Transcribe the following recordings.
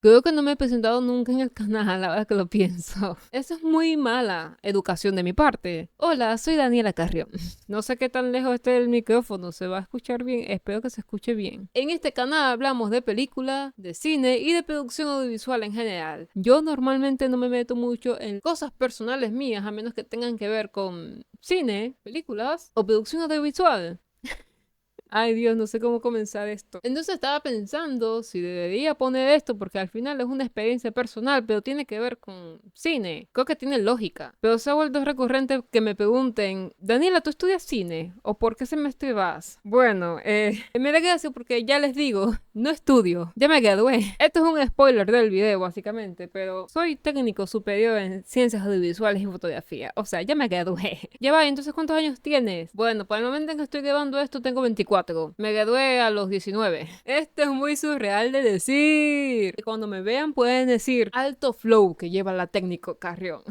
Creo que no me he presentado nunca en el canal, ahora que lo pienso. Eso es muy mala educación de mi parte. Hola, soy Daniela Carrión. No sé qué tan lejos esté el micrófono, se va a escuchar bien, espero que se escuche bien. En este canal hablamos de película, de cine y de producción audiovisual en general. Yo normalmente no me meto mucho en cosas personales mías, a menos que tengan que ver con cine, películas o producción audiovisual. Ay Dios, no sé cómo comenzar esto. Entonces estaba pensando si debería poner esto porque al final es una experiencia personal, pero tiene que ver con cine. Creo que tiene lógica. Pero se ha vuelto recurrente que me pregunten, Daniela, ¿tú estudias cine? ¿O por qué semestre vas? Bueno, me da gracia porque ya les digo, no estudio, ya me gradué. Esto es un spoiler del video básicamente, pero soy técnico superior en ciencias audiovisuales y fotografía. O sea, ya me gradué. Ya va, entonces ¿cuántos años tienes? Bueno, para el momento en que estoy grabando esto tengo 24. Me gradué a los 19. Esto es muy surreal de decir. Cuando me vean pueden decir alto flow que lleva la técnico Carrión.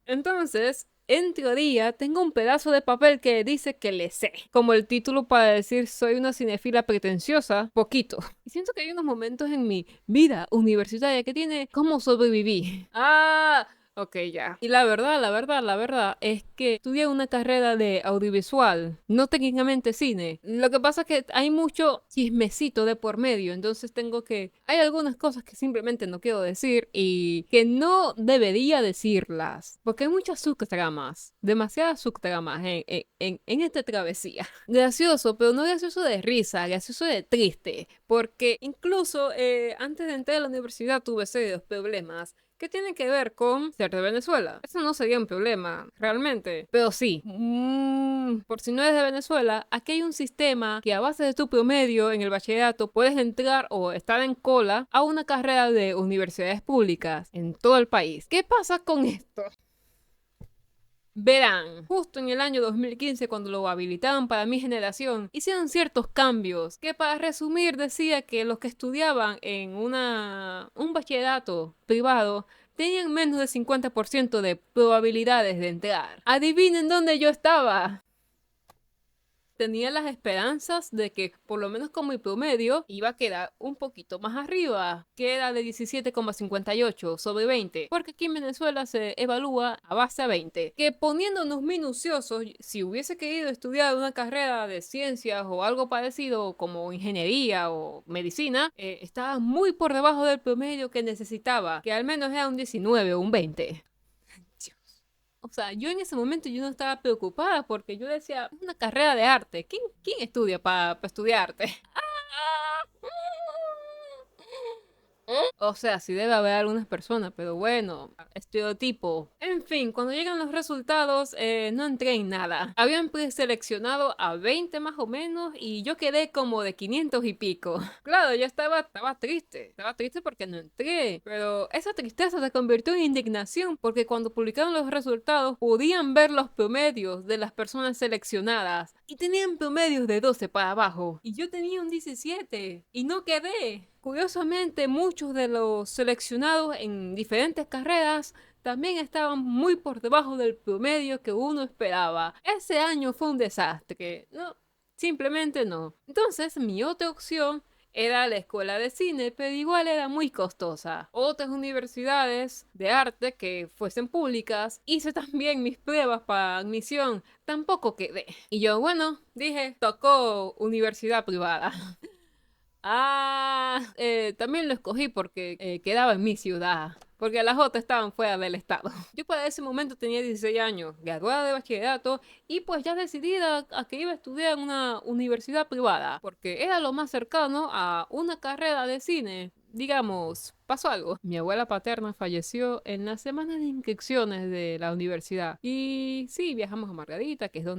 Entonces, en teoría, tengo un pedazo de papel que dice que le sé. Como el título para decir soy una cinefila pretenciosa, poquito. Y siento que hay unos momentos en mi vida universitaria que tiene cómo sobreviví. Ok, ya. Y la verdad es que estudié una carrera de audiovisual, no técnicamente cine. Lo que pasa es que hay mucho chismecito de por medio, entonces tengo que... Hay algunas cosas que simplemente no quiero decir y que no debería decirlas, porque hay muchas subtramas, demasiadas subtramas en esta travesía. Gracioso, pero no gracioso de risa, gracioso de triste, porque incluso antes de entrar a la universidad tuve serios problemas que tienen que ver con ser de Venezuela. Eso no sería un problema, realmente. Pero sí, por si no eres de Venezuela, aquí hay un sistema que a base de tu promedio en el bachillerato puedes entrar o estar en cola a una carrera de universidades públicas en todo el país. ¿Qué pasa con esto? Verán, justo en el año 2015, cuando lo habilitaban para mi generación, hicieron ciertos cambios que, para resumir, decía que los que estudiaban en un bachillerato privado tenían menos de 50% de probabilidades de entrar. Adivinen dónde yo estaba. Tenía las esperanzas de que, por lo menos con mi promedio, iba a quedar un poquito más arriba, que era de 17,58 sobre 20, porque aquí en Venezuela se evalúa a base a 20, que poniéndonos minuciosos, si hubiese querido estudiar una carrera de ciencias o algo parecido como ingeniería o medicina, estaba muy por debajo del promedio que necesitaba, que al menos era un 19 o un 20. O sea, yo en ese momento yo no estaba preocupada porque yo decía, es una carrera de arte. ¿Quién estudia para estudiar arte? O sea, sí debe haber algunas personas, pero bueno, estereotipo. En fin, cuando llegan los resultados, no entré en nada. Habían preseleccionado a 20 más o menos y yo quedé como de 500 y pico. Claro, yo estaba triste porque no entré, pero esa tristeza se convirtió en indignación porque cuando publicaron los resultados podían ver los promedios de las personas seleccionadas y tenían promedios de 12 para abajo y yo tenía un 17 y no quedé. Curiosamente, muchos de los seleccionados en diferentes carreras también estaban muy por debajo del promedio que uno esperaba. Ese año fue un desastre. No, simplemente no. Entonces, mi otra opción era la escuela de cine, pero igual era muy costosa. Otras universidades de arte que fuesen públicas, hice también mis pruebas para admisión, tampoco quedé. Y yo, bueno, dije, tocó universidad privada. También lo escogí porque quedaba en mi ciudad, porque las otras estaban fuera del estado. Yo para ese momento tenía 16 años, graduada de bachillerato y pues ya decidida a que iba a estudiar en una universidad privada, porque era lo más cercano a una carrera de cine. Digamos, pasó algo. Mi abuela paterna falleció en la semana de inscripciones de la universidad. Y sí, viajamos a Margarita, que es de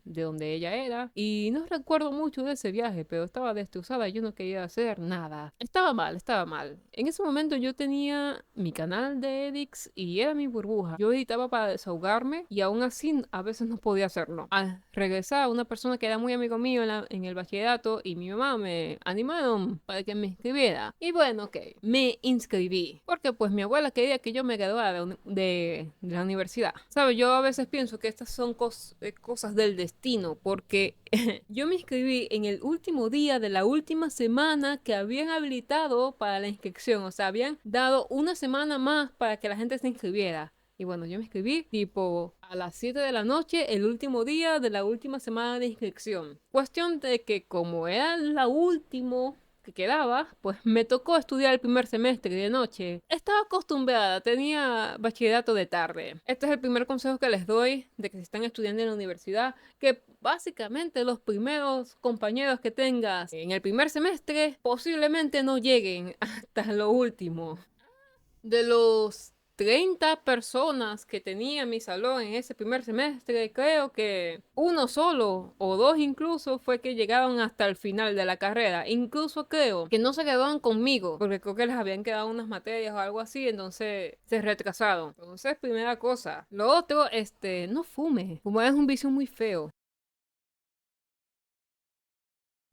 donde ella era. Y no recuerdo mucho de ese viaje, pero estaba destrozada y yo no quería hacer nada. Estaba mal, estaba mal. En ese momento yo tenía mi canal de edits y era mi burbuja. Yo editaba para desahogarme y aún así a veces no podía hacerlo. Al regresar, una persona que era muy amigo mío en el bachillerato y mi mamá me animaron para que me inscribiera. Y Y bueno, ok, me inscribí. Porque pues mi abuela quería que yo me graduara de la universidad. ¿Sabes? Yo a veces pienso que estas son cosas del destino. Porque yo me inscribí en el último día de la última semana que habían habilitado para la inscripción. O sea, habían dado una semana más para que la gente se inscribiera. Y bueno, yo me inscribí tipo a las 7 de la noche, el último día de la última semana de inscripción. Cuestión de que como era la última que quedaba, pues me tocó estudiar el primer semestre de noche. Estaba acostumbrada, tenía bachillerato de tarde. Este es el primer consejo que les doy de que si están estudiando en la universidad, que básicamente los primeros compañeros que tengas en el primer semestre posiblemente no lleguen hasta lo último. De los 30 personas que tenía mi salón en ese primer semestre, creo que uno solo o dos incluso fue que llegaron hasta el final de la carrera. Incluso creo que no se quedaron conmigo, porque creo que les habían quedado unas materias o algo así, entonces se retrasaron. Entonces, primera cosa. Lo otro, no fume. Fumar es un vicio muy feo.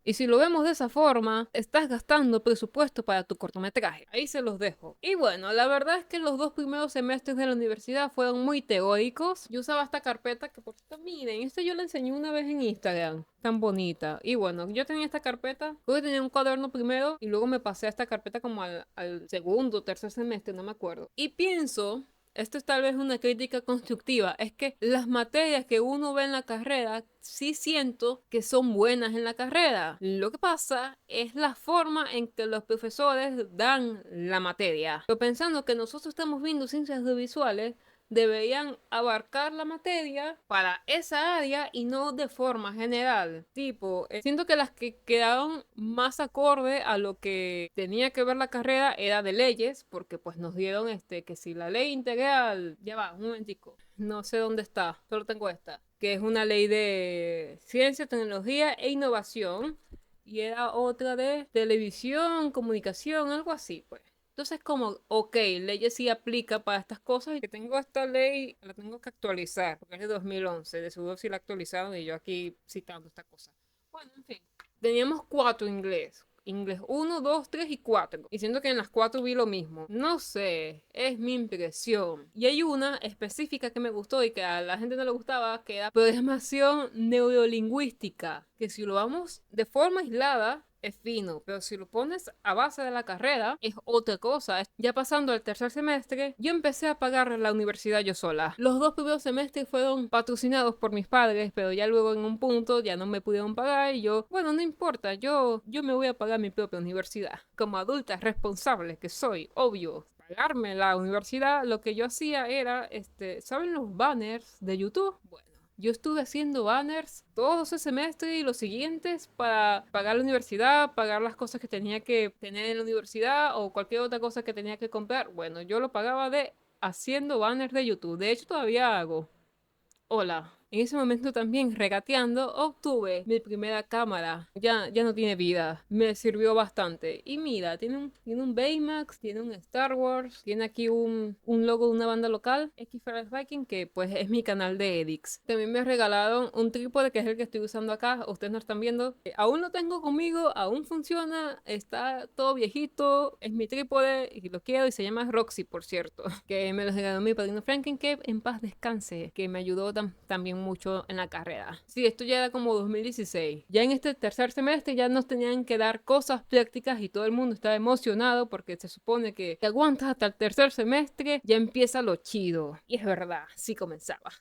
Y si lo vemos de esa forma, estás gastando presupuesto para tu cortometraje. Ahí se los dejo. Y bueno, la verdad es que los 2 primeros semestres de la universidad fueron muy teóricos. Yo usaba esta carpeta que por cierto, miren, yo la enseñé una vez en Instagram. Tan bonita. Y bueno, yo tenía esta carpeta, creo que tenía un cuaderno primero y luego me pasé a esta carpeta como al segundo, tercer semestre, no me acuerdo. Y pienso, esto es tal vez una crítica constructiva, es que las materias que uno ve en la carrera sí siento que son buenas en la carrera. Lo que pasa es la forma en que los profesores dan la materia. Pero pensando que nosotros estamos viendo ciencias audiovisuales, deberían abarcar la materia para esa área y no de forma general. Tipo, siento que las que quedaron más acorde a lo que tenía que ver la carrera era de leyes, porque pues nos dieron que si la ley integral, ya va, un momentico, no sé dónde está, solo tengo esta, que es una ley de ciencia, tecnología e innovación, y era otra de televisión, comunicación, algo así, pues. Entonces, como, ok, leyes sí aplica para estas cosas y que tengo esta ley, la tengo que actualizar, porque es de 2011, de seguro sí la actualizaron y yo aquí citando esta cosa. Bueno, en fin, teníamos 4 inglés. Inglés 1, 2, 3 y 4. Y siento que en las 4 vi lo mismo. No sé, es mi impresión. Y hay una específica que me gustó y que a la gente no le gustaba, que era programación neurolingüística. Que si lo vamos de forma aislada, es fino, pero si lo pones a base de la carrera, es otra cosa. Ya pasando al tercer semestre, yo empecé a pagar la universidad yo sola. Los 2 primeros semestres fueron patrocinados por mis padres, pero ya luego en un punto ya no me pudieron pagar y yo, bueno, no importa, yo me voy a pagar mi propia universidad. Como adulta responsable que soy, obvio. Pagarme la universidad, lo que yo hacía era, ¿saben los banners de YouTube? Bueno, yo estuve haciendo banners todo ese semestre y los siguientes para pagar la universidad, pagar las cosas que tenía que tener en la universidad o cualquier otra cosa que tenía que comprar. Bueno, yo lo pagaba de haciendo banners de YouTube. De hecho, todavía hago. Hola. En ese momento también regateando obtuve mi primera cámara. Ya no tiene vida. Me sirvió bastante. Y mira, tiene un Baymax, tiene un Star Wars, tiene aquí un logo de una banda local, X-Files Viking, que pues es mi canal de edits. También me regalaron un trípode que es el que estoy usando acá. Ustedes no están viendo. Aún lo tengo conmigo, aún funciona, está todo viejito. Es mi trípode y lo quiero y se llama Roxy, por cierto. Que me lo regaló mi padrino Franklin, que en paz descanse, que me ayudó también mucho en la carrera. Sí, esto ya era como 2016. Ya en este tercer semestre ya nos tenían que dar cosas prácticas y todo el mundo estaba emocionado porque se supone que te aguantas hasta el tercer semestre, ya empieza lo chido. Y es verdad, sí comenzaba.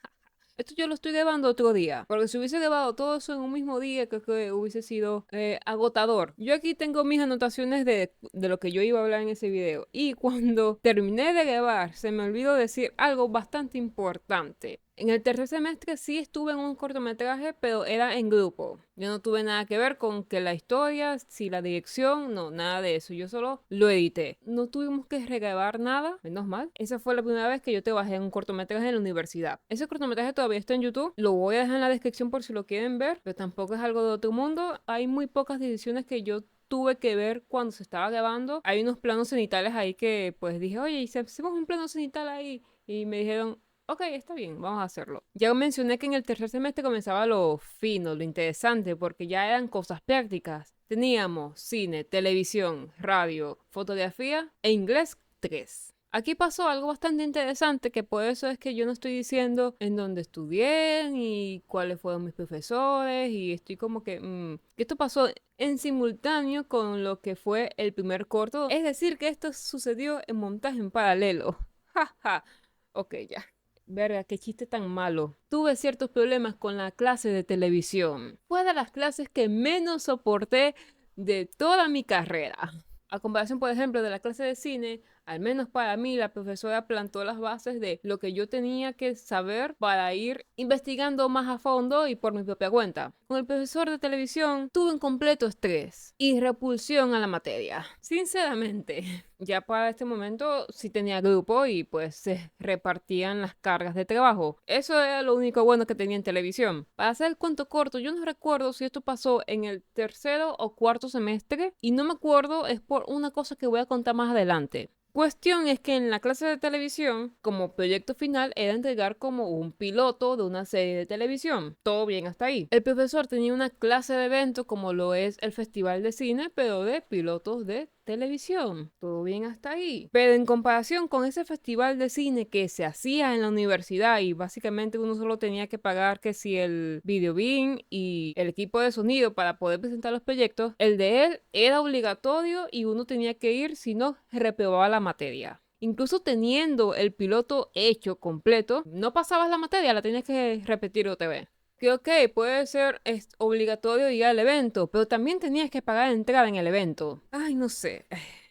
Esto yo lo estoy grabando otro día, porque si hubiese grabado todo eso en un mismo día, creo que hubiese sido agotador. Yo aquí tengo mis anotaciones de lo que yo iba a hablar en ese video. Y cuando terminé de grabar, se me olvidó decir algo bastante importante. En el tercer semestre sí estuve en un cortometraje, pero era en grupo. Yo no tuve nada que ver con que la historia, si la dirección, no, nada de eso. Yo solo lo edité. No tuvimos que regrabar nada, menos mal. Esa fue la primera vez que yo trabajé en un cortometraje en la universidad. Ese cortometraje todavía está en YouTube. Lo voy a dejar en la descripción por si lo quieren ver, pero tampoco es algo de otro mundo. Hay muy pocas decisiones que yo tuve que ver cuando se estaba grabando. Hay unos planos cenitales ahí que pues dije, oye, ¿y si hacemos un plano cenital ahí? Y me dijeron, ok, está bien, vamos a hacerlo. Ya mencioné que en el tercer semestre comenzaba lo fino, lo interesante, porque ya eran cosas prácticas. Teníamos cine, televisión, radio, fotografía e inglés 3. Aquí pasó algo bastante interesante, que por eso es que yo no estoy diciendo en dónde estudié ni cuáles fueron mis profesores, y estoy como que esto pasó en simultáneo con lo que fue el primer corto, es decir, que esto sucedió en montaje en paralelo. Jaja. Ok, ya. Verga, qué chiste tan malo. Tuve ciertos problemas con la clase de televisión. Fue de las clases que menos soporté de toda mi carrera. A comparación, por ejemplo, de la clase de cine, al menos para mí, la profesora plantó las bases de lo que yo tenía que saber para ir investigando más a fondo y por mi propia cuenta. Con el profesor de televisión tuve un completo estrés y repulsión a la materia. Sinceramente, ya para este momento sí tenía grupo y pues se repartían las cargas de trabajo. Eso era lo único bueno que tenía en televisión. Para hacer el cuento corto, yo no recuerdo si esto pasó en el tercero o cuarto semestre, y no me acuerdo, es por una cosa que voy a contar más adelante. Cuestión es que en la clase de televisión, como proyecto final, era entregar como un piloto de una serie de televisión. Todo bien hasta ahí. El profesor tenía una clase de evento como lo es el Festival de Cine, pero de pilotos de televisión. Todo bien hasta ahí. Pero en comparación con ese festival de cine que se hacía en la universidad y básicamente uno solo tenía que pagar que si el video beam y el equipo de sonido para poder presentar los proyectos, el de él era obligatorio y uno tenía que ir, si no reprobaba la materia. Incluso teniendo el piloto hecho completo, no pasabas la materia, la tenías que repetir otra vez. Que ok, puede ser obligatorio ir al evento, pero también tenías que pagar entrada en el evento. Ay, no sé.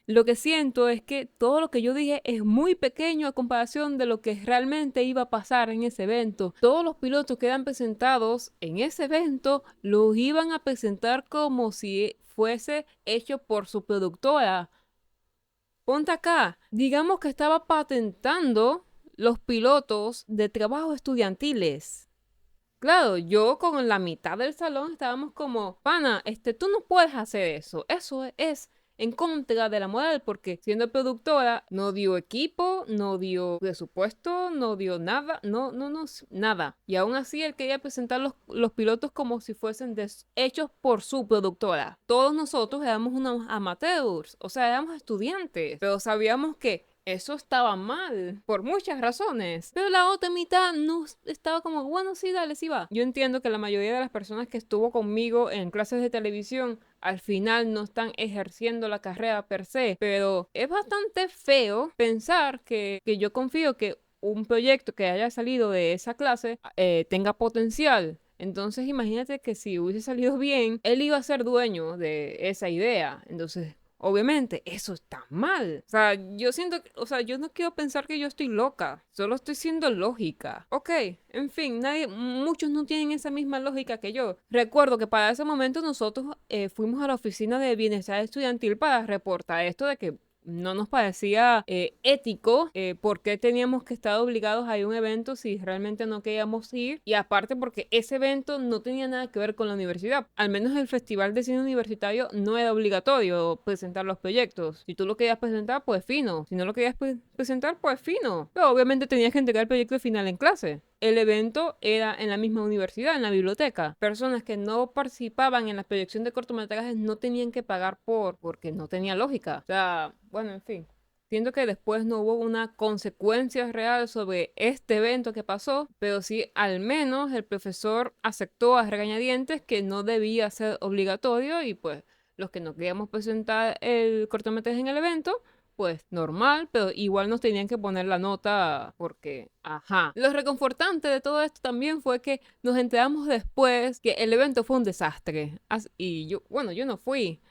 Lo que siento es que todo lo que yo dije es muy pequeño a comparación de lo que realmente iba a pasar en ese evento. Todos los pilotos que eran presentados en ese evento los iban a presentar como si fuese hecho por su productora. Ponte acá. Digamos que estaba patentando los pilotos de trabajos estudiantiles. Claro, yo con la mitad del salón estábamos como, pana, tú no puedes hacer eso. Eso es en contra de la moral, porque siendo productora no dio equipo, no dio presupuesto, no dio nada, no, nada. Y aún así él quería presentar los pilotos como si fuesen hechos por su productora. Todos nosotros éramos unos amateurs, o sea, éramos estudiantes, pero sabíamos que eso estaba mal, por muchas razones. Pero la otra mitad no estaba como, bueno, sí, dale, sí va. Yo entiendo que la mayoría de las personas que estuvo conmigo en clases de televisión al final no están ejerciendo la carrera per se, pero es bastante feo pensar que yo confío que un proyecto que haya salido de esa clase tenga potencial. Entonces imagínate que si hubiese salido bien, él iba a ser dueño de esa idea. Entonces obviamente, eso está mal. O sea, yo siento, o sea, yo no quiero pensar que yo estoy loca, solo estoy siendo lógica. Ok, en fin, muchos no tienen esa misma lógica que yo. Recuerdo que para ese momento nosotros fuimos a la oficina de bienestar estudiantil para reportar esto de que no nos parecía ético porque teníamos que estar obligados a ir a un evento si realmente no queríamos ir, y aparte porque ese evento no tenía nada que ver con la universidad. Al menos el Festival de Cine Universitario no era obligatorio presentar los proyectos. Si tú lo querías presentar, pues fino. Si no lo querías presentar, pues fino. Pero obviamente tenías que entregar el proyecto final en clase. El evento era en la misma universidad, en la biblioteca. Personas que no participaban en la proyección de cortometrajes no tenían que pagar porque no tenía lógica. O sea, bueno, en fin. Siento que después no hubo una consecuencia real sobre este evento que pasó, pero sí al menos el profesor aceptó a regañadientes que no debía ser obligatorio, y pues los que no queríamos presentar el cortometraje en el evento, pues normal, pero igual nos tenían que poner la nota porque, ajá. Lo reconfortante de todo esto también fue que nos enteramos después que el evento fue un desastre. Y yo, bueno, yo no fui,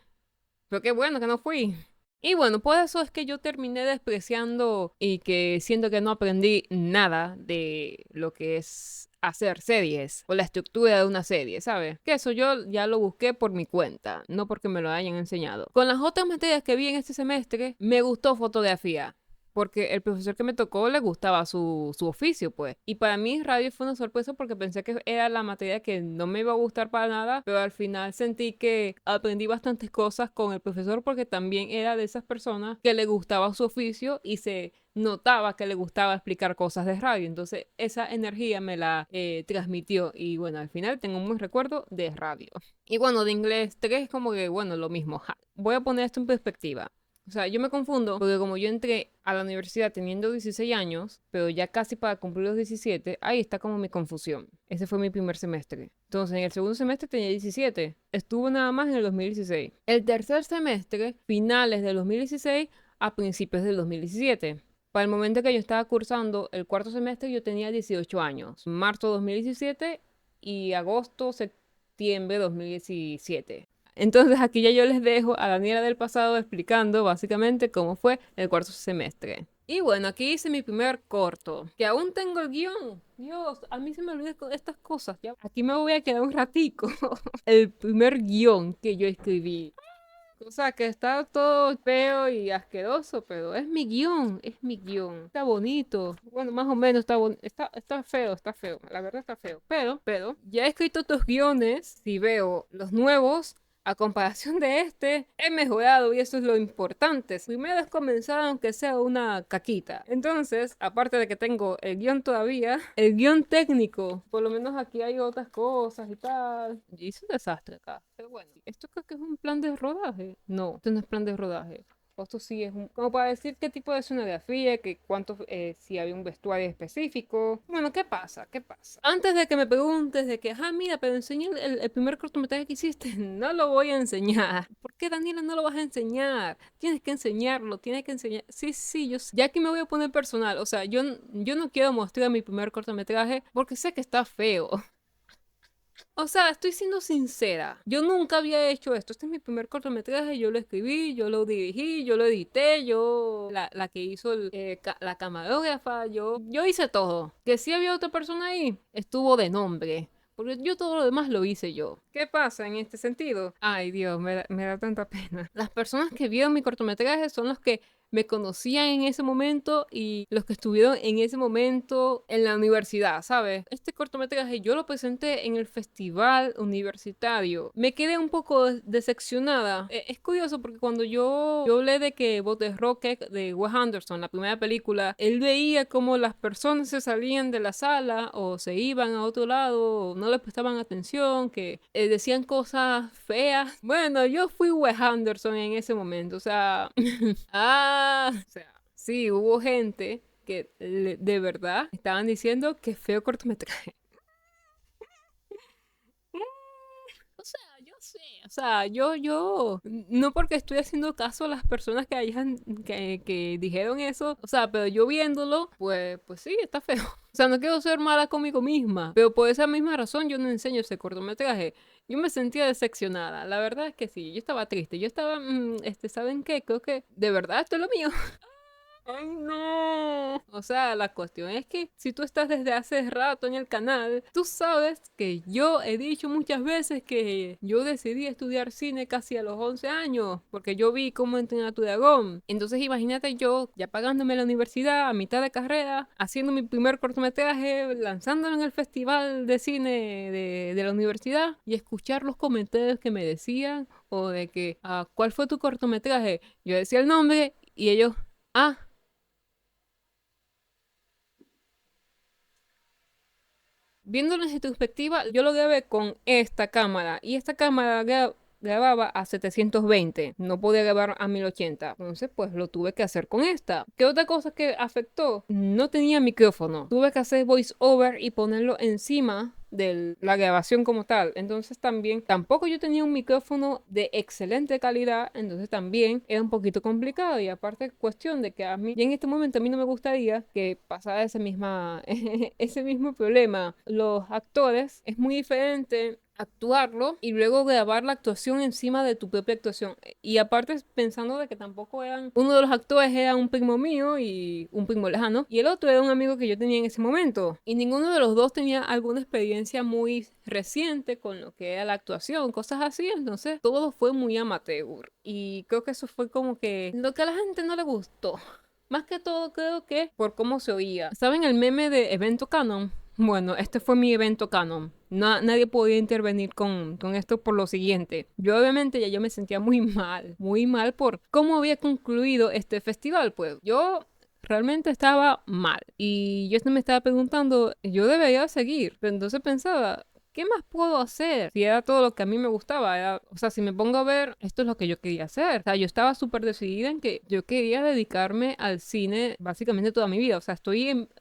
pero qué bueno que no fui. Y bueno, por eso es que yo terminé despreciando y que siento que no aprendí nada de lo que es hacer series o la estructura de una serie, ¿sabes? Que eso yo ya lo busqué por mi cuenta, no porque me lo hayan enseñado. Con las otras materias que vi en este semestre, me gustó fotografía. porque el profesor que me tocó le gustaba su oficio, pues. Y para mí radio fue una sorpresa porque pensé que era la materia que no me iba a gustar para nada, pero al final sentí que aprendí bastantes cosas con el profesor porque también era de esas personas que le gustaba su oficio y se notaba que le gustaba explicar cosas de radio. Entonces esa energía me la transmitió y bueno, al final tengo un buen recuerdo de radio. Y bueno, de inglés 3 es como que, bueno, lo mismo. Voy a poner esto en perspectiva. O sea, yo me confundo porque como yo entré a la universidad teniendo 16 años, pero ya casi para cumplir los 17, ahí está como mi confusión. Ese fue mi primer semestre. Entonces, en el segundo semestre tenía 17. Estuvo nada más en el 2016. El tercer semestre, finales del 2016 a principios del 2017. Para el momento que yo estaba cursando el cuarto semestre, yo tenía 18 años. Marzo 2017 y agosto, septiembre 2017. Entonces aquí ya yo les dejo a Daniela del pasado explicando básicamente cómo fue el cuarto semestre. Y bueno, aquí hice mi primer corto, que aún tengo el guión. Dios, a mí se me olvidan estas cosas. Ya. Aquí me voy a quedar un ratico. El primer guión que yo escribí. O sea, que está todo feo y asqueroso, pero es mi guión, es mi guión. Está bonito. Bueno, más o menos está feo, está feo. La verdad está feo. Pero, ya he escrito otros guiones. Si veo los nuevos, a comparación de este, he mejorado y eso es lo importante. Primero es comenzar aunque sea una caquita. Entonces, aparte de que tengo el guión todavía, el guión técnico, por lo menos aquí hay otras cosas y tal. Y hice un desastre acá. Pero bueno, esto creo que es un plan de rodaje. No, esto no es plan de rodaje. Esto sí es como para decir qué tipo de escenografía, que cuánto, si había un vestuario específico. Bueno, ¿qué pasa? ¿Qué pasa? Antes de que me preguntes de que, mira, pero enseñé el primer cortometraje que hiciste, no lo voy a enseñar. ¿Por qué, Daniela, no lo vas a enseñar? Tienes que enseñarlo, tienes que enseñar. Sí, sí, yo sé. Ya aquí me voy a poner personal. O sea, yo no quiero mostrar mi primer cortometraje porque sé que está feo. O sea, estoy siendo sincera. Yo nunca había hecho esto. Este es mi primer cortometraje. Yo lo escribí, yo lo dirigí, yo lo edité, la que hizo la camarógrafa, yo hice todo. Que si había otra persona ahí, estuvo de nombre. Porque yo todo lo demás lo hice yo. ¿Qué pasa en este sentido? Ay, Dios, me da tanta pena. Las personas que vieron mi cortometraje son los que me conocían en ese momento y los que estuvieron en ese momento en la universidad, ¿sabes? Este cortometraje yo lo presenté en el festival universitario. Me quedé un poco decepcionada. Es curioso porque cuando yo hablé de que Bob the Rocket de Wes Anderson, la primera película, él veía como las personas se salían de la sala o se iban a otro lado o no les prestaban atención, que decían cosas feas. Bueno, yo fui Wes Anderson en ese momento, o sea... o sea, sí, hubo gente que de verdad estaban diciendo que feo cortometraje. O sea, yo sé, o sea, no porque estoy haciendo caso a las personas que dijeron eso, o sea, pero yo viéndolo, pues sí, está feo. O sea, no quiero ser mala conmigo misma, pero por esa misma razón yo no enseño ese cortometraje. Yo me sentía decepcionada, la verdad es que sí, yo estaba triste, yo estaba, ¿saben qué? Creo que de verdad esto es lo mío. ¡Ay, no! O sea, la cuestión es que si tú estás desde hace rato en el canal, tú sabes que yo he dicho muchas veces que yo decidí estudiar cine casi a los 11 años, porque yo vi cómo entrenar a tu dragón. Entonces imagínate yo ya pagándome la universidad a mitad de carrera, haciendo mi primer cortometraje, lanzándolo en el festival de cine de la universidad y escuchar los comentarios que me decían o de que, ¿cuál fue tu cortometraje? Yo decía el nombre y ellos... Ah, viéndolo en retrospectiva, yo lo grabé con esta cámara y esta cámara grababa a 720, no podía grabar a 1080, entonces pues lo tuve que hacer con esta. ¿Qué otra cosa que afectó? No tenía micrófono, tuve que hacer voice over y ponerlo encima de la grabación como tal. Entonces también, tampoco yo tenía un micrófono de excelente calidad, entonces también era un poquito complicado y aparte cuestión de que a mí, y en este momento a mí no me gustaría que pasara ese mismo problema. Los actores es muy diferente actuarlo y luego grabar la actuación encima de tu propia actuación. Y aparte pensando de que tampoco eran, uno de los actores era un primo mío y un primo lejano, y el otro era un amigo que yo tenía en ese momento. Y ninguno de los dos tenía alguna experiencia muy reciente con lo que era la actuación, cosas así, entonces todo fue muy amateur. Y creo que eso fue como que lo que a la gente no le gustó. Más que todo creo que por cómo se oía. ¿Saben el meme de evento canon? Bueno, este fue mi evento canon. Nadie podía intervenir con esto por lo siguiente. Yo obviamente ya yo me sentía muy mal por cómo había concluido este festival. Pues yo realmente estaba mal. Y yo me estaba preguntando, yo debería seguir. Pero entonces pensaba, ¿qué más puedo hacer? Si era todo lo que a mí me gustaba. O sea, si me pongo a ver, esto es lo que yo quería hacer. O sea, yo estaba súper decidida en que yo quería dedicarme al cine básicamente toda mi vida. O sea,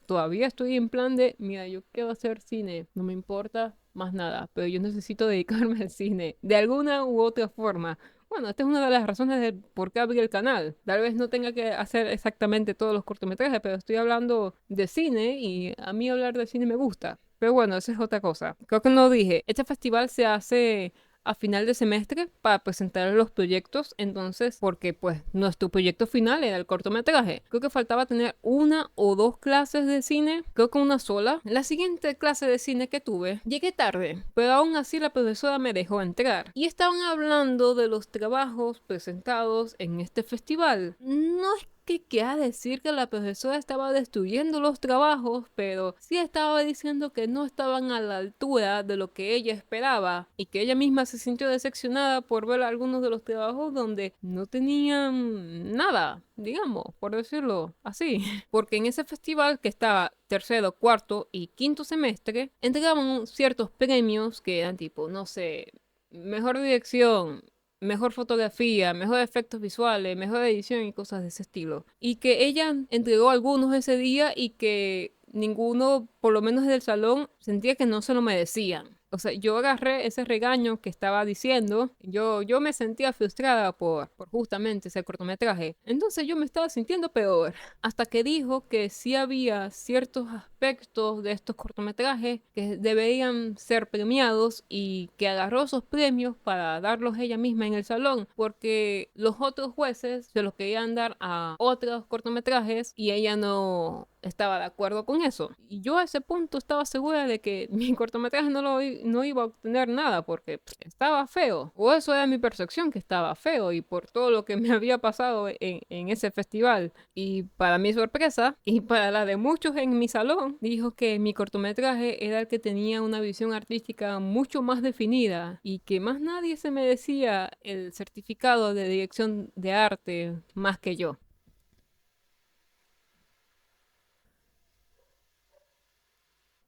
todavía estoy en plan de, mira, yo quiero hacer cine. No me importa más nada, pero yo necesito dedicarme al cine de alguna u otra forma. Bueno, esta es una de las razones de por qué abrí el canal. Tal vez no tenga que hacer exactamente todos los cortometrajes, pero estoy hablando de cine y a mí hablar de cine me gusta. Pero bueno, esa es otra cosa. Creo que no dije, este festival se hace a final de semestre para presentar los proyectos, entonces, porque pues nuestro proyecto final era el cortometraje. Creo que faltaba tener una o dos clases de cine, creo que una sola. La siguiente clase de cine que tuve, llegué tarde, pero aún así la profesora me dejó entrar. Y estaban hablando de los trabajos presentados en este festival. No es que quiera decir que la profesora estaba destruyendo los trabajos, pero sí estaba diciendo que no estaban a la altura de lo que ella esperaba y que ella misma se sintió decepcionada por ver algunos de los trabajos donde no tenían nada, digamos, por decirlo así. Porque en ese festival que estaba tercero, cuarto y quinto semestre, entregaban ciertos premios que eran tipo, no sé, mejor dirección, mejor fotografía, mejor efectos visuales, mejor edición y cosas de ese estilo. Y que ella entregó algunos ese día y que ninguno, por lo menos del salón, sentía que no se lo merecían. O sea, yo agarré ese regaño que estaba diciendo, yo me sentía frustrada por justamente ese cortometraje. Entonces yo me estaba sintiendo peor. Hasta que dijo que sí había ciertos aspectos de estos cortometrajes que deberían ser premiados y que agarró esos premios para darlos ella misma en el salón, porque los otros jueces se los querían dar a otros cortometrajes y ella no estaba de acuerdo con eso. Y yo a ese punto estaba segura de que mi cortometraje no iba a obtener nada porque estaba feo. O eso era mi percepción, que estaba feo y por todo lo que me había pasado en ese festival. Y para mi sorpresa, y para la de muchos en mi salón, dijo que mi cortometraje era el que tenía una visión artística mucho más definida y que más nadie se merecía el certificado de dirección de arte más que yo.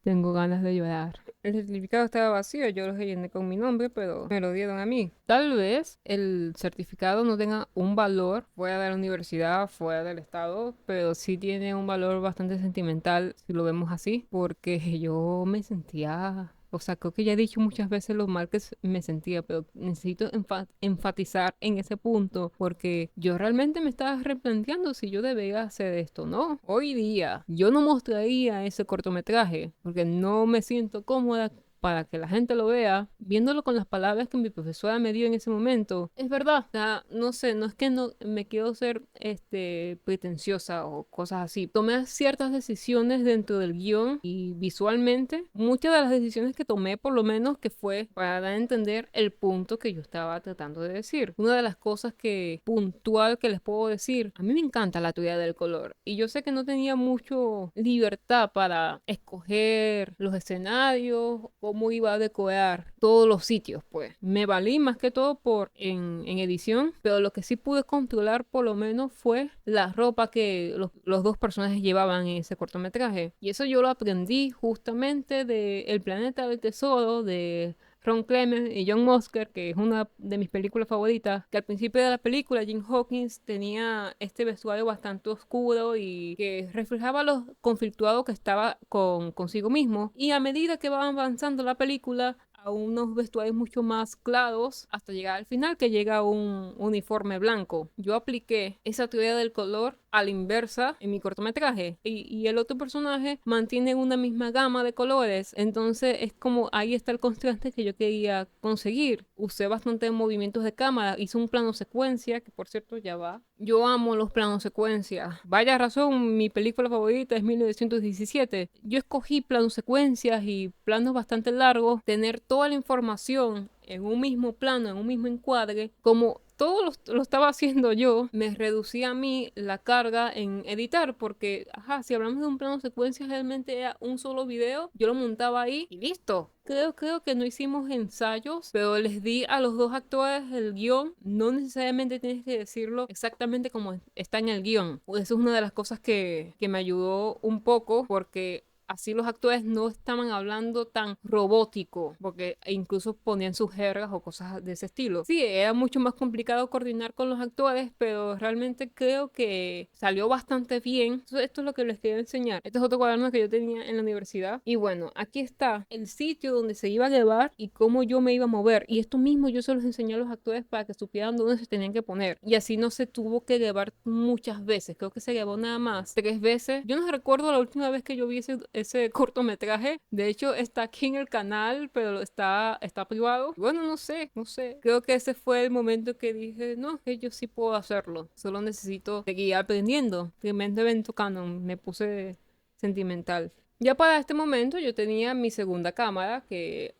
Tengo ganas de llorar. El certificado estaba vacío, yo lo rellené con mi nombre, pero me lo dieron a mí. Tal vez el certificado no tenga un valor fuera de la universidad, fuera del estado, pero sí tiene un valor bastante sentimental si lo vemos así, porque yo me sentía, o sea, creo que ya he dicho muchas veces lo mal que me sentía, pero necesito enfatizar en ese punto porque yo realmente me estaba replanteando si yo debía hacer esto, ¿no? Hoy día yo no mostraría ese cortometraje porque no me siento cómoda para que la gente lo vea, viéndolo con las palabras que mi profesora me dio en ese momento. Es verdad, o sea, no sé, no es que no me quiero ser pretenciosa o cosas así. Tomé ciertas decisiones dentro del guión y visualmente, muchas de las decisiones que tomé, por lo menos, que fue para dar a entender el punto que yo estaba tratando de decir. Una de las cosas que puntual que les puedo decir, a mí me encanta la teoría del color y yo sé que no tenía mucho libertad para escoger los escenarios, cómo iba a decorar todos los sitios, pues. Me valí más que todo en edición, pero lo que sí pude controlar por lo menos fue la ropa que los dos personajes llevaban en ese cortometraje. Y eso yo lo aprendí justamente de El Planeta del Tesoro, de Ron Clements y John Musker, que es una de mis películas favoritas, que al principio de la película Jim Hawkins tenía este vestuario bastante oscuro y que reflejaba lo conflictuado que estaba consigo mismo. Y a medida que va avanzando la película, a unos vestuarios mucho más claros hasta llegar al final que llega un uniforme blanco. Yo apliqué esa teoría del color a la inversa en mi cortometraje y el otro personaje mantiene una misma gama de colores, entonces es como ahí está el contraste que yo quería conseguir. Usé bastante movimientos de cámara, hice un plano secuencia que por cierto ya va. Yo amo los planos secuencias. Vaya razón, mi película favorita es 1917. Yo escogí planos secuencias y planos bastante largos, tener toda la información en un mismo plano, en un mismo encuadre, como todo lo estaba haciendo yo, me reducía a mí la carga en editar, porque, ajá, si hablamos de un plano secuencia, realmente era un solo video, yo lo montaba ahí y listo. Creo que no hicimos ensayos, pero les di a los dos actores el guión. No necesariamente tienes que decirlo exactamente como está en el guión. Eso es una de las cosas que me ayudó un poco, porque así los actores no estaban hablando tan robótico, porque incluso ponían sus jergas o cosas de ese estilo. Sí, era mucho más complicado coordinar con los actores, pero realmente creo que salió bastante bien. Entonces, esto es lo que les quería enseñar. Este es otro cuaderno que yo tenía en la universidad. Y bueno, aquí está el sitio donde se iba a grabar y cómo yo me iba a mover. Y esto mismo yo se los enseñé a los actores para que supieran dónde se tenían que poner. Y así no se tuvo que grabar muchas veces. Creo que se grabó nada más 3 veces. Yo no recuerdo la última vez que yo vi ese cortometraje. De hecho, está aquí en el canal, pero está privado. Bueno, no sé. Creo que ese fue el momento que dije, no, que yo sí puedo hacerlo. Solo necesito seguir aprendiendo. Tremendo evento canon. Me puse sentimental. Ya para este momento yo tenía mi segunda cámara que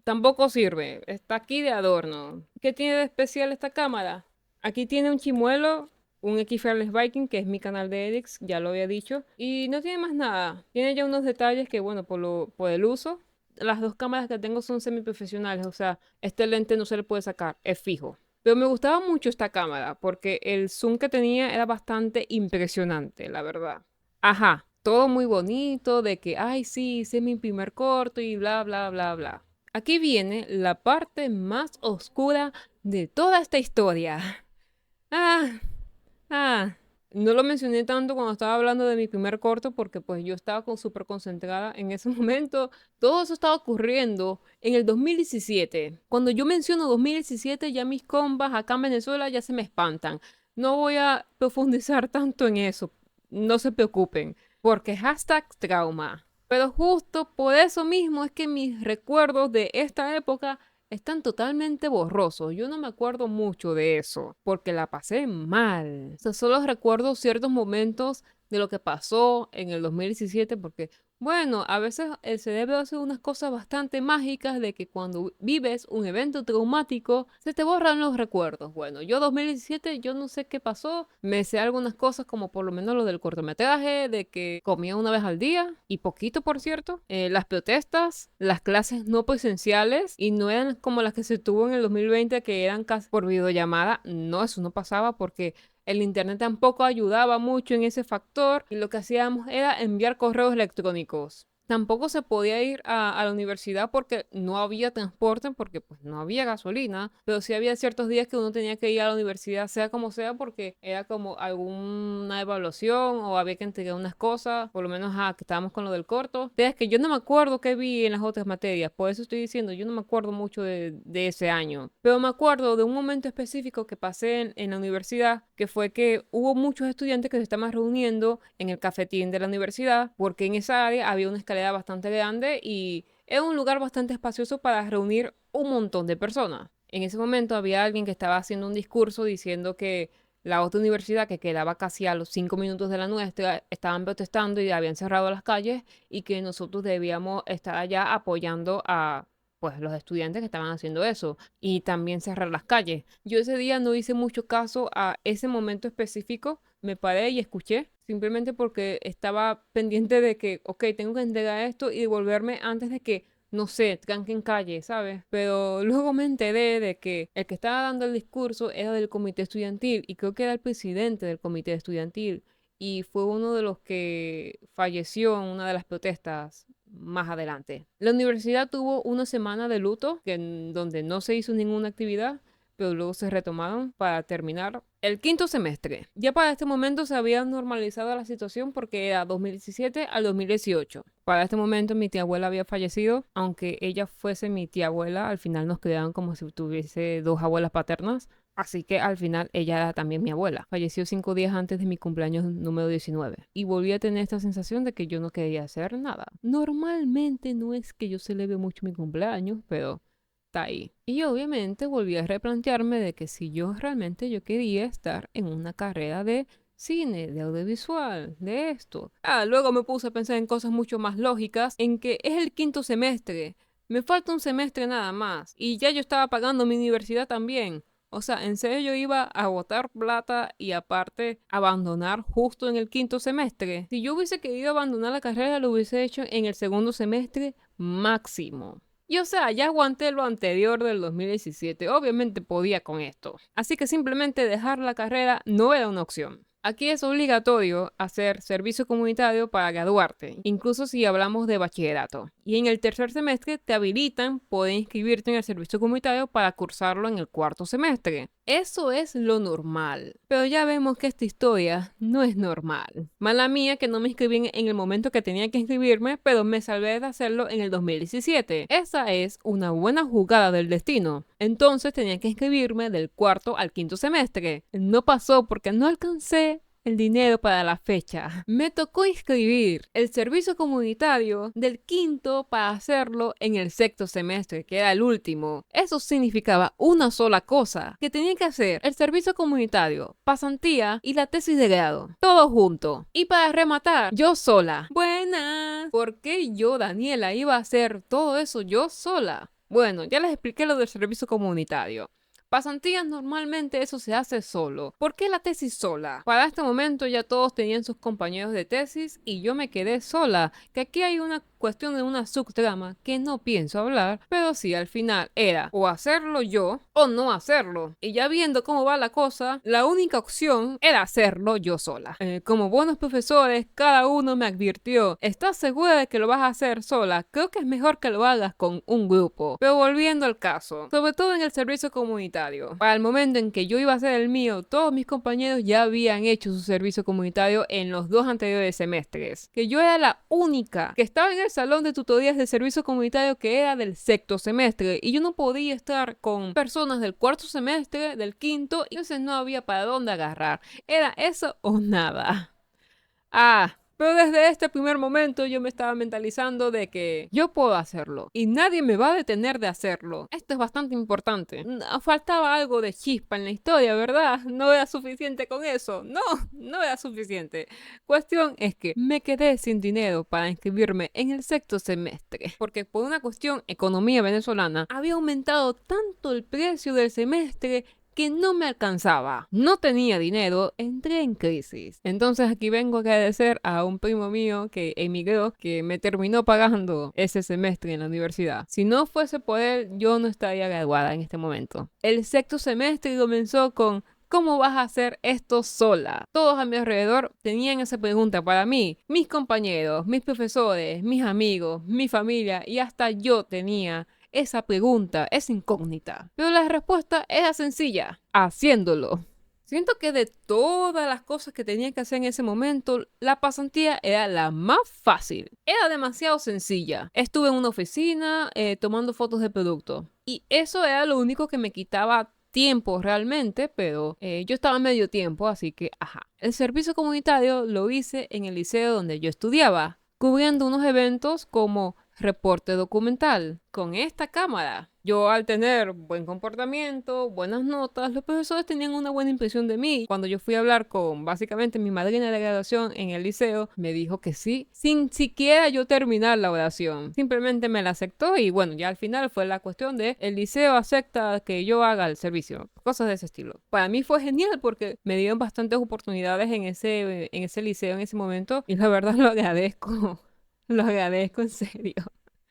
tampoco sirve. Está aquí de adorno. ¿Qué tiene de especial esta cámara? Aquí tiene un chimuelo, un X-Fearless Viking, que es mi canal de edits, ya lo había dicho. Y no tiene más nada. Tiene ya unos detalles que, bueno, por el uso. Las dos cámaras que tengo son semiprofesionales, o sea, este lente no se le puede sacar, es fijo. Pero me gustaba mucho esta cámara porque el zoom que tenía era bastante impresionante, la verdad. Ajá, todo muy bonito, de que, ay, sí, hice mi primer corto y bla, bla, bla, bla. Aquí viene la parte más oscura de toda esta historia. Ah, ah. No lo mencioné tanto cuando estaba hablando de mi primer corto porque pues yo estaba súper concentrada en ese momento. Todo eso estaba ocurriendo en el 2017. Cuando yo menciono 2017 ya mis combas acá en Venezuela ya se me espantan. No voy a profundizar tanto en eso. No se preocupen porque hashtag trauma. Pero justo por eso mismo es que mis recuerdos de esta época están totalmente borrosos. Yo no me acuerdo mucho de eso, porque la pasé mal. O sea, solo recuerdo ciertos momentos de lo que pasó en el 2017, porque, bueno, a veces el cerebro hace unas cosas bastante mágicas de que cuando vives un evento traumático, se te borran los recuerdos. Bueno, yo 2017, yo no sé qué pasó. Me sé algunas cosas como por lo menos lo del cortometraje, de que comía una vez al día, y poquito, por cierto. Las protestas, las clases no presenciales, y no eran como las que se tuvo en el 2020, que eran casi por videollamada. No, eso no pasaba porque el internet tampoco ayudaba mucho en ese factor y lo que hacíamos era enviar correos electrónicos. Tampoco se podía ir a la universidad porque no había transporte, porque pues no había gasolina, pero sí había ciertos días que uno tenía que ir a la universidad, sea como sea, porque era como alguna evaluación o había que entregar unas cosas, por lo menos que estábamos con lo del corto. Es que yo no me acuerdo qué vi en las otras materias, por eso estoy diciendo, yo no me acuerdo mucho de ese año, pero me acuerdo de un momento específico que pasé en la universidad, que fue que hubo muchos estudiantes que se estaban reuniendo en el cafetín de la universidad, porque en esa área había una escalera bastante grande y era un lugar bastante espacioso para reunir un montón de personas. En ese momento había alguien que estaba haciendo un discurso diciendo que la otra universidad, que quedaba casi a los 5 minutos de la nuestra, estaban protestando y habían cerrado las calles y que nosotros debíamos estar allá apoyando a pues los estudiantes que estaban haciendo eso y también cerrar las calles. Yo ese día no hice mucho caso a ese momento específico, me paré y escuché, simplemente porque estaba pendiente de que, ok, tengo que entregar esto y devolverme antes de que, no sé, tranquen calle, ¿sabes? Pero luego me enteré de que el que estaba dando el discurso era del comité estudiantil y creo que era el presidente del comité estudiantil y fue uno de los que falleció en una de las protestas más adelante. La universidad tuvo una semana de luto donde no se hizo ninguna actividad, pero luego se retomaron para terminar el quinto semestre. Ya para este momento se había normalizado la situación porque era 2017 al 2018. Para este momento mi tía abuela había fallecido, aunque ella fuese mi tía abuela, al final nos quedaban como si tuviese dos abuelas paternas. Así que al final ella era también mi abuela. Falleció 5 días antes de mi cumpleaños número 19. Y volví a tener esta sensación de que yo no quería hacer nada. Normalmente no es que yo celebre mucho mi cumpleaños, pero está ahí. Y obviamente volví a replantearme de que si yo quería estar en una carrera de cine, de audiovisual, de esto. Luego me puse a pensar en cosas mucho más lógicas, en que es el quinto semestre. Me falta un semestre nada más. Y ya yo estaba pagando mi universidad también. O sea, en serio yo iba a botar plata y aparte abandonar justo en el quinto semestre. Si yo hubiese querido abandonar la carrera, lo hubiese hecho en el segundo semestre máximo. Y o sea, ya aguanté lo anterior del 2017, obviamente podía con esto. Así que simplemente dejar la carrera no era una opción. Aquí es obligatorio hacer servicio comunitario para graduarte, incluso si hablamos de bachillerato. Y en el tercer semestre te habilitan poder inscribirte en el servicio comunitario para cursarlo en el cuarto semestre. Eso es lo normal. Pero ya vemos que esta historia no es normal. Mala mía que no me inscribí en el momento que tenía que inscribirme, pero me salvé de hacerlo en el 2017. Esa es una buena jugada del destino. Entonces tenía que inscribirme del cuarto al quinto semestre. No pasó porque no alcancé el dinero para la fecha. Me tocó inscribir el servicio comunitario del quinto para hacerlo en el sexto semestre, que era el último. Eso significaba una sola cosa, que tenía que hacer el servicio comunitario, pasantía y la tesis de grado. Todo junto. Y para rematar, yo sola. Buenas. ¿Por qué yo, Daniela, iba a hacer todo eso yo sola? Bueno, ya les expliqué lo del servicio comunitario. Pasantías normalmente eso se hace solo. ¿Por qué la tesis sola? Para este momento ya todos tenían sus compañeros de tesis y yo me quedé sola. Que aquí hay una cuestión de una subtrama que no pienso hablar, pero sí al final era o hacerlo yo o no hacerlo. Y ya viendo cómo va la cosa, la única opción era hacerlo yo sola. Como buenos profesores, cada uno me advirtió, ¿estás segura de que lo vas a hacer sola? Creo que es mejor que lo hagas con un grupo. Pero volviendo al caso, sobre todo en el servicio comunitario, para el momento en que yo iba a hacer el mío, todos mis compañeros ya habían hecho su servicio comunitario en los 2 anteriores semestres. Que yo era la única que estaba en el salón de tutorías de servicio comunitario que era del sexto semestre. Y yo no podía estar con personas del cuarto semestre, del quinto, y entonces no había para dónde agarrar. Era eso o nada. Pero desde este primer momento yo me estaba mentalizando de que yo puedo hacerlo y nadie me va a detener de hacerlo. Esto es bastante importante. Faltaba algo de chispa en la historia, ¿verdad? No era suficiente con eso. No era suficiente. Cuestión es que me quedé sin dinero para inscribirme en el sexto semestre, porque por una cuestión economía venezolana había aumentado tanto el precio del semestre que no me alcanzaba. No tenía dinero, entré en crisis. Entonces aquí vengo a agradecer a un primo mío que emigró, que me terminó pagando ese semestre en la universidad. Si no fuese por él, yo no estaría graduada en este momento. El sexto semestre comenzó con ¿cómo vas a hacer esto sola? Todos a mi alrededor tenían esa pregunta para mí. Mis compañeros, mis profesores, mis amigos, mi familia y hasta yo tenía esa pregunta, esa incógnita. Pero la respuesta era sencilla, haciéndolo. Siento que de todas las cosas que tenía que hacer en ese momento, la pasantía era la más fácil. Era demasiado sencilla. Estuve en una oficina tomando fotos de producto. Y eso era lo único que me quitaba tiempo realmente, pero yo estaba medio tiempo, así que El servicio comunitario lo hice en el liceo donde yo estudiaba, cubriendo unos eventos como reporte documental con esta cámara. Yo al tener buen comportamiento, buenas notas, los profesores tenían una buena impresión de mí. Cuando yo fui a hablar con básicamente mi madrina de graduación en el liceo, me dijo que sí, sin siquiera yo terminar la oración. Simplemente me la aceptó y bueno, ya al final fue la cuestión de el liceo acepta que yo haga el servicio. Cosas de ese estilo. Para mí fue genial porque me dieron bastantes oportunidades en ese liceo en ese momento y la verdad lo agradezco. Lo agradezco en serio.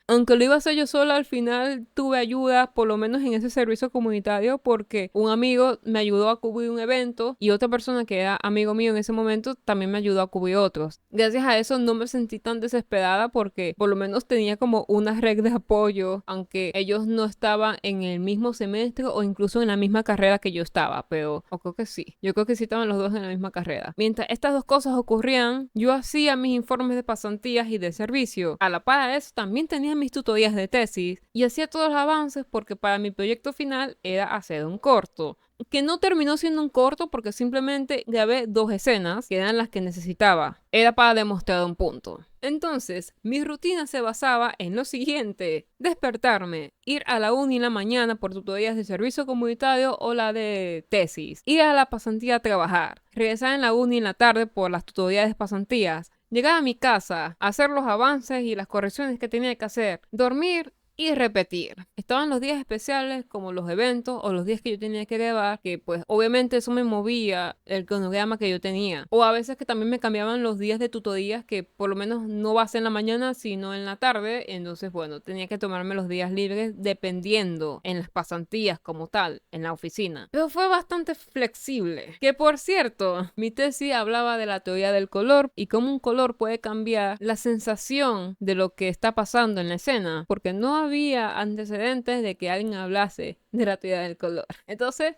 Aunque lo iba a hacer yo sola, al final tuve ayuda, por lo menos en ese servicio comunitario, porque un amigo me ayudó a cubrir un evento y otra persona que era amigo mío en ese momento también me ayudó a cubrir otros. Gracias a eso no me sentí tan desesperada porque por lo menos tenía como una red de apoyo, aunque ellos no estaban en el mismo semestre o incluso en la misma carrera que yo estaba, pero o creo que sí. Yo creo que sí estaban los dos en la misma carrera. Mientras estas dos cosas ocurrían, yo hacía mis informes de pasantías y de servicio. A la par de eso también tenía mis tutorías de tesis y hacía todos los avances porque para mi proyecto final era hacer un corto, que no terminó siendo un corto porque simplemente grabé 2 escenas que eran las que necesitaba. Era para demostrar un punto. Entonces, mi rutina se basaba en lo siguiente: despertarme, ir a la uni en la mañana por tutorías de servicio comunitario o la de tesis, ir a la pasantía a trabajar, regresar en la uni en la tarde por las tutorías de pasantías, llegar a mi casa, hacer los avances y las correcciones que tenía que hacer, dormir y repetir. Estaban los días especiales como los eventos o los días que yo tenía que grabar, que pues obviamente eso me movía el cronograma que yo tenía. O a veces que también me cambiaban los días de tutorías, que por lo menos no va a ser en la mañana sino en la tarde. Entonces bueno, tenía que tomarme los días libres dependiendo en las pasantías como tal, en la oficina. Pero fue bastante flexible. Que por cierto, mi tesis hablaba de la teoría del color y cómo un color puede cambiar la sensación de lo que está pasando en la escena, porque no había antecedentes de que alguien hablase de la teoría del color. Entonces,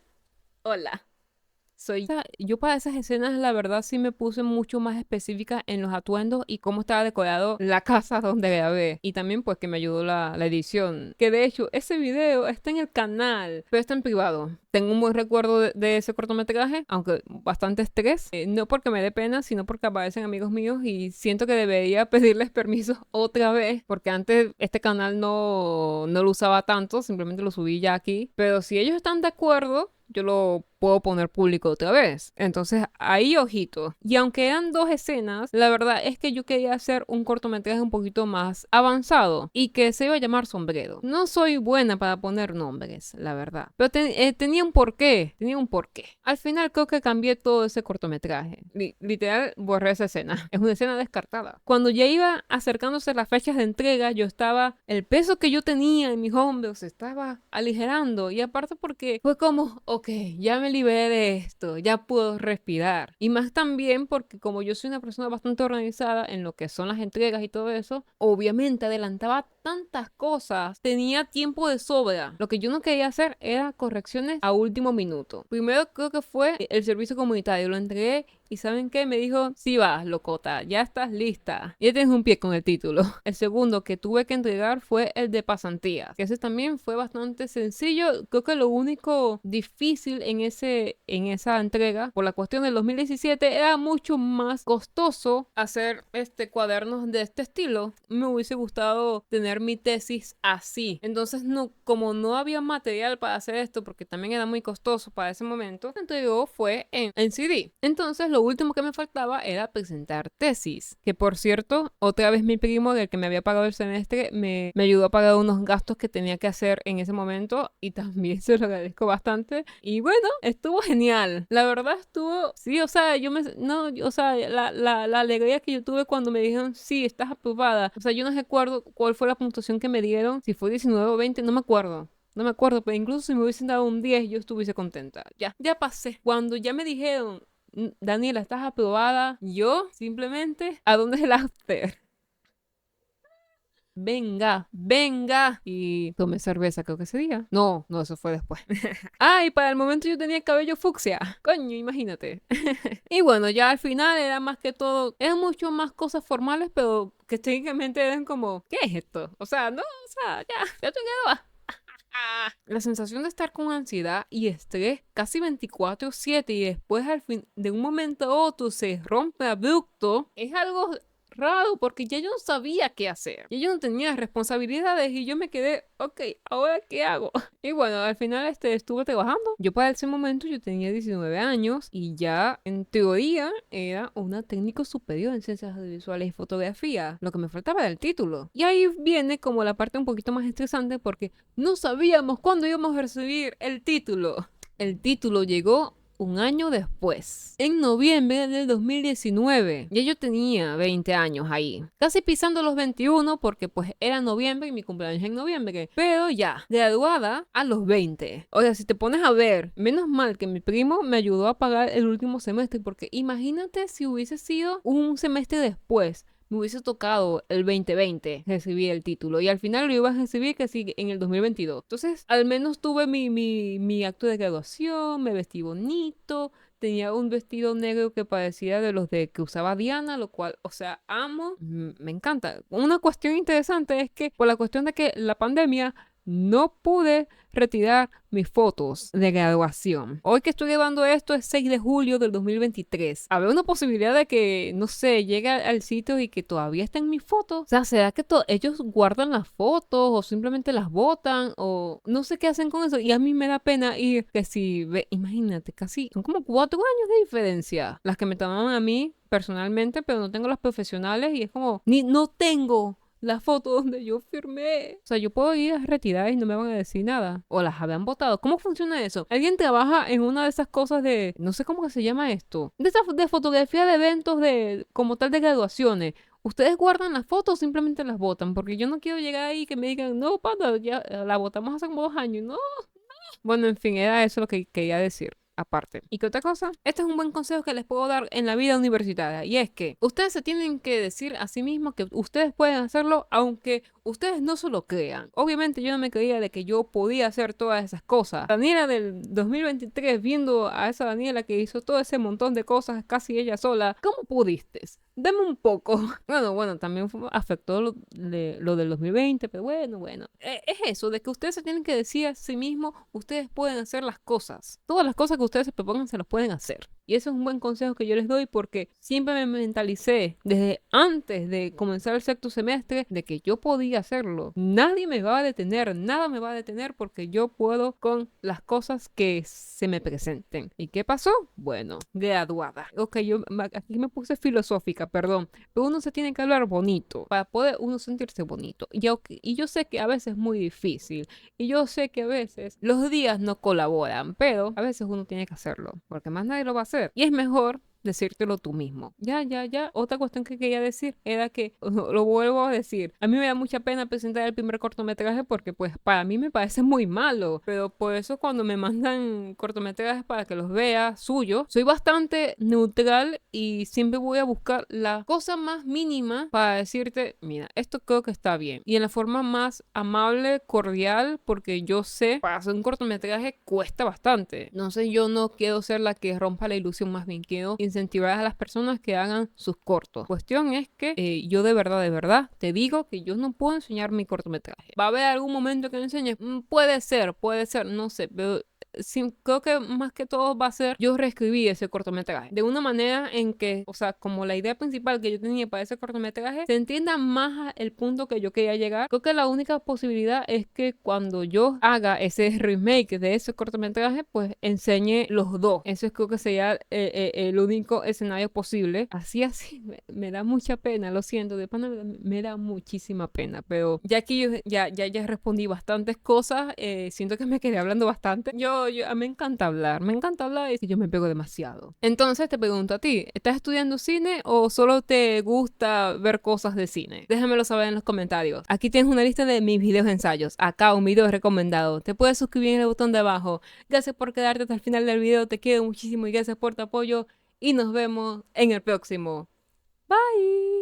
hola. Yo para esas escenas la verdad sí me puse mucho más específica en los atuendos y cómo estaba decorado la casa donde grabé. Y también pues que me ayudó la edición. Que de hecho ese video está en el canal, pero está en privado. Tengo un buen recuerdo de ese cortometraje, aunque bastante estrés. No porque me dé pena, sino porque aparecen amigos míos y siento que debería pedirles permiso otra vez. Porque antes este canal no lo usaba tanto, simplemente lo subí ya aquí. Pero si ellos están de acuerdo, yo lo puedo poner público otra vez. Entonces, ahí ojito. Y aunque eran 2 escenas, la verdad es que yo quería hacer un cortometraje un poquito más avanzado y que se iba a llamar Sombrero. No soy buena para poner nombres, la verdad. Pero tenía un porqué. Tenía un porqué. Al final creo que cambié todo ese cortometraje. Literal, borré esa escena. Es una escena descartada. Cuando ya iba acercándose las fechas de entrega, el peso que yo tenía en mis hombros se estaba aligerando. Y aparte porque fue como, ok, ya me liberé de esto, ya puedo respirar. Y más también porque como yo soy una persona bastante organizada en lo que son las entregas y todo eso, obviamente adelantaba tantas cosas, tenía tiempo de sobra. Lo que yo no quería hacer era correcciones a último minuto. Primero creo que fue el servicio comunitario, lo entregué y ¿saben qué? Me dijo, sí vas, locota, ya estás lista. Ya tienes un pie con el título. El segundo que tuve que entregar fue el de pasantías, que ese también fue bastante sencillo. Creo que lo único difícil en esa entrega, por la cuestión del 2017, era mucho más costoso hacer cuadernos de este estilo. Me hubiese gustado tener mi tesis así. Entonces, como no había material para hacer esto, porque también era muy costoso para ese momento, lo entregó fue en CD. Entonces, lo último que me faltaba era presentar tesis. Que por cierto, otra vez mi primo, del que me había pagado el semestre, me ayudó a pagar unos gastos que tenía que hacer en ese momento y también se lo agradezco bastante. Y bueno, estuvo genial. La verdad estuvo, sí, o sea, la alegría que yo tuve cuando me dijeron, sí, estás aprobada. O sea, yo no recuerdo cuál fue la puntuación que me dieron, si fue 19 o 20, no me acuerdo. No me acuerdo, pero incluso si me hubiesen dado un 10, yo estuviese contenta. Ya pasé. Cuando ya me dijeron, Daniela, estás aprobada, yo simplemente, ¿a dónde es el after? Venga. Y tomé cerveza, creo que ese día. No, eso fue después. Y para el momento yo tenía el cabello fucsia. Coño, imagínate. Y bueno, ya al final era más que todo, eran mucho más cosas formales, pero que técnicamente eran como, ¿qué es esto? O sea, no, o sea, ya te quedó. La sensación de estar con ansiedad y estrés casi 24/7 y después al fin de un momento a otro se rompe abrupto es algo raro porque ya yo no sabía qué hacer. Ya yo no tenía responsabilidades y yo me quedé, ok, ¿ahora qué hago? Y bueno, al final estuve trabajando. Yo para ese momento yo tenía 19 años y ya en teoría era una técnico superior en ciencias audiovisuales y fotografía. Lo que me faltaba era el título. Y ahí viene como la parte un poquito más estresante porque no sabíamos cuándo íbamos a recibir el título. El título llegó un año después, en noviembre del 2019. Ya yo tenía 20 años ahí, casi pisando los 21 porque pues era noviembre y mi cumpleaños en noviembre, pero ya, graduada a los 20. O sea, si te pones a ver, menos mal que mi primo me ayudó a pagar el último semestre porque imagínate si hubiese sido un semestre después. Me hubiese tocado el 2020 recibir el título y al final lo iba a recibir casi en el 2022. Entonces, al menos tuve mi acto de graduación, me vestí bonito, tenía un vestido negro que parecía de los que usaba Diana, lo cual, o sea, amo, me encanta. Una cuestión interesante es que por la cuestión de que la pandemia no pude retirar mis fotos de graduación. Hoy que estoy grabando esto es 6 de julio del 2023. ¿Habrá una posibilidad de que, no sé, llegue al sitio y que todavía estén mis fotos? O sea, ¿será que ellos guardan las fotos o simplemente las botan o no sé qué hacen con eso? Y a mí me da pena ir que si, imagínate, casi, son como 4 años de diferencia las que me tomaban a mí personalmente, pero no tengo las profesionales y es como, no tengo la foto donde yo firmé. O sea, yo puedo ir a retirar y no me van a decir nada. O las habían votado. ¿Cómo funciona eso? ¿Alguien trabaja en una de esas cosas de, no sé cómo que se llama esto? De esas de fotografía de eventos de, como tal de graduaciones. ¿Ustedes guardan las fotos o simplemente las votan? Porque yo no quiero llegar ahí y que me digan, no, panda, ya la votamos hace como 2 años. No. Bueno, en fin, era eso lo que quería decir. Aparte. ¿Y qué otra cosa? Este es un buen consejo que les puedo dar en la vida universitaria. Y es que ustedes se tienen que decir a sí mismos que ustedes pueden hacerlo aunque ustedes no se lo crean. Obviamente yo no me creía de que yo podía hacer todas esas cosas. Daniela del 2023 viendo a esa Daniela que hizo todo ese montón de cosas casi ella sola. ¿Cómo pudiste? Deme un poco. Bueno, también afectó lo del 2020, pero bueno. Es eso, de que ustedes se tienen que decir a sí mismos, ustedes pueden hacer las cosas. Todas las cosas que ustedes se propongan se las pueden hacer. Y eso es un buen consejo que yo les doy porque siempre me mentalicé desde antes de comenzar el sexto semestre de que yo podía hacerlo. Nadie me va a detener, nada me va a detener porque yo puedo con las cosas que se me presenten. ¿Y qué pasó? Bueno, graduada. Ok, yo aquí me puse filosófica, perdón, pero uno se tiene que hablar bonito para poder uno sentirse bonito. Y yo sé que a veces es muy difícil y yo sé que a veces los días no colaboran, pero a veces uno tiene que hacerlo porque más nadie lo va a hacer. Y es mejor decírtelo tú mismo. Ya. Otra cuestión que quería decir era que, lo vuelvo a decir, a mí me da mucha pena presentar el primer cortometraje porque pues para mí me parece muy malo, pero por eso cuando me mandan cortometrajes para que los vea suyo, soy bastante neutral y siempre voy a buscar la cosa más mínima para decirte, mira, esto creo que está bien. Y en la forma más amable, cordial, porque yo sé, para hacer un cortometraje cuesta bastante. No sé, yo no quiero ser la que rompa la ilusión, más bien quiero incentivar a las personas que hagan sus cortos. Cuestión es que yo de verdad, te digo que yo no puedo enseñar mi cortometraje. ¿Va a haber algún momento que lo enseñe? Puede ser, no sé, pero sí, creo que más que todo va a ser yo reescribí ese cortometraje de una manera en que, o sea, como la idea principal que yo tenía para ese cortometraje se entienda más el punto que yo quería llegar. Creo que la única posibilidad es que cuando yo haga ese remake de ese cortometraje, pues enseñe los dos. Eso creo que sería el único escenario posible. Así me da mucha pena, lo siento, de pana me da muchísima pena, pero ya aquí yo ya respondí bastantes cosas, siento que me quedé hablando bastante. Me encanta hablar y yo me pego demasiado. Entonces te pregunto a ti, ¿estás estudiando cine o solo te gusta ver cosas de cine? Déjamelo saber en los comentarios. Aquí tienes una lista de mis videos de ensayos. Acá un video recomendado. Te puedes suscribir en el botón de abajo. Gracias por quedarte hasta el final del video. Te quiero muchísimo y gracias por tu apoyo. Y nos vemos en el próximo. Bye.